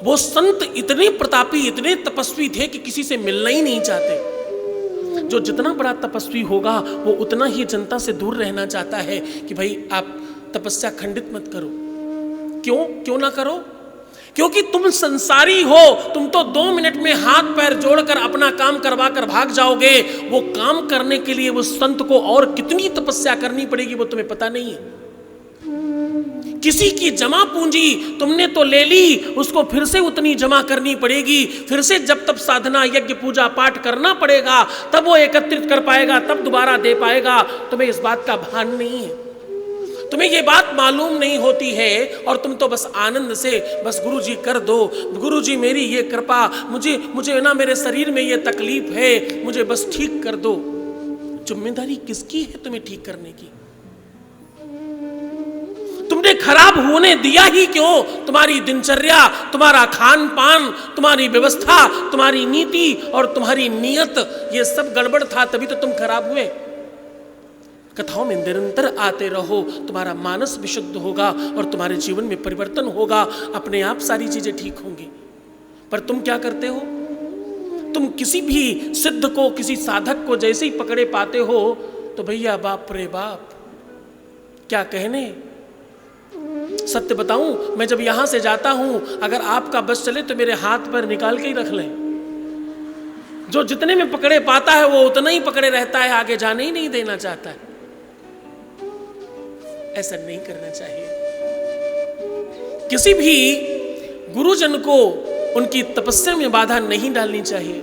वो संत इतने प्रतापी, इतने तपस्वी थे कि किसी से मिलना ही नहीं चाहते। जो जितना बड़ा तपस्वी होगा वो उतना ही जनता से दूर रहना चाहता है कि भाई आप तपस्या खंडित मत करो। क्यों ना करो? क्योंकि तुम संसारी हो, तुम तो 2 मिनट में हाथ पैर जोड़कर अपना काम करवा कर भाग जाओगे। वो काम करने के लिए वो संत को और कितनी तपस्या करनी पड़ेगी वो तुम्हें पता नहीं है। किसी की जमा पूंजी तुमने तो ले ली, उसको फिर से उतनी जमा करनी पड़ेगी, फिर से जब तब साधना यज्ञ पूजा पाठ करना पड़ेगा, तब वो एकत्रित कर पाएगा, तब दोबारा दे पाएगा। तुम्हें इस बात का भान नहीं है, तुम्हें ये बात मालूम नहीं होती है, और तुम तो बस आनंद से बस गुरुजी कर दो, गुरुजी मेरी ये कृपा, मुझे ना मेरे शरीर में ये तकलीफ है, मुझे बस ठीक कर दो। जिम्मेदारी किसकी है तुम्हें ठीक करने की? तुमने खराब होने दिया ही क्यों? तुम्हारी दिनचर्या, तुम्हारा खान पान, तुम्हारी व्यवस्था, तुम्हारी नीति और तुम्हारी नियत, ये सब गड़बड़ था, तभी तो तुम खराब हुए। कथाओं में निरंतर आते रहो, तुम्हारा मानस विशुद्ध होगा और तुम्हारे जीवन में परिवर्तन होगा, अपने आप सारी चीजें ठीक होंगी। पर तुम क्या करते हो? तुम किसी भी सिद्ध को, किसी साधक को जैसे ही पकड़े पाते हो तो भैया बाप रे बाप, क्या कहने। सत्य बताऊं, मैं जब यहां से जाता हूं, अगर आपका बस चले तो मेरे हाथ पर निकाल के ही रख लें। जो जितने में पकड़े पाता है वो उतना ही पकड़े रहता है, आगे जाने ही नहीं देना चाहता है। ऐसा नहीं करना चाहिए। किसी भी गुरुजन को उनकी तपस्या में बाधा नहीं डालनी चाहिए।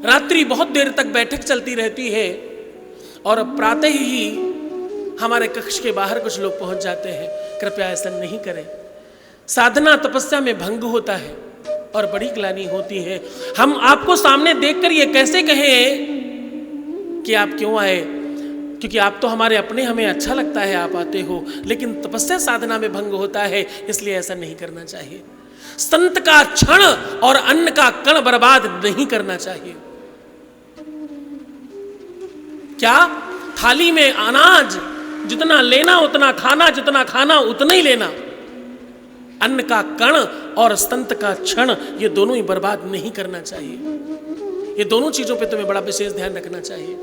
रात्रि बहुत देर तक बैठक चलती रहती है और प्रातः ही हमारे कक्ष के बाहर कुछ लोग पहुंच जाते हैं। कृपया ऐसा नहीं करें। साधना तपस्या में भंग होता है और बड़ी ग्लानि होती है। हम आपको सामने देखकर ये कैसे कहें कि आप क्यों आए, क्योंकि आप तो हमारे अपने, हमें अच्छा लगता है आप आते हो, लेकिन तपस्या साधना में भंग होता है, इसलिए ऐसा नहीं करना चाहिए। संत का क्षण और अन्न का कण बर्बाद नहीं करना चाहिए। क्या? थाली में अनाज जितना लेना उतना खाना, जितना खाना उतना ही लेना। अन्न का कण और संत का क्षण, ये दोनों ही बर्बाद नहीं करना चाहिए। ये दोनों चीजों पे तुम्हें बड़ा विशेष ध्यान रखना चाहिए।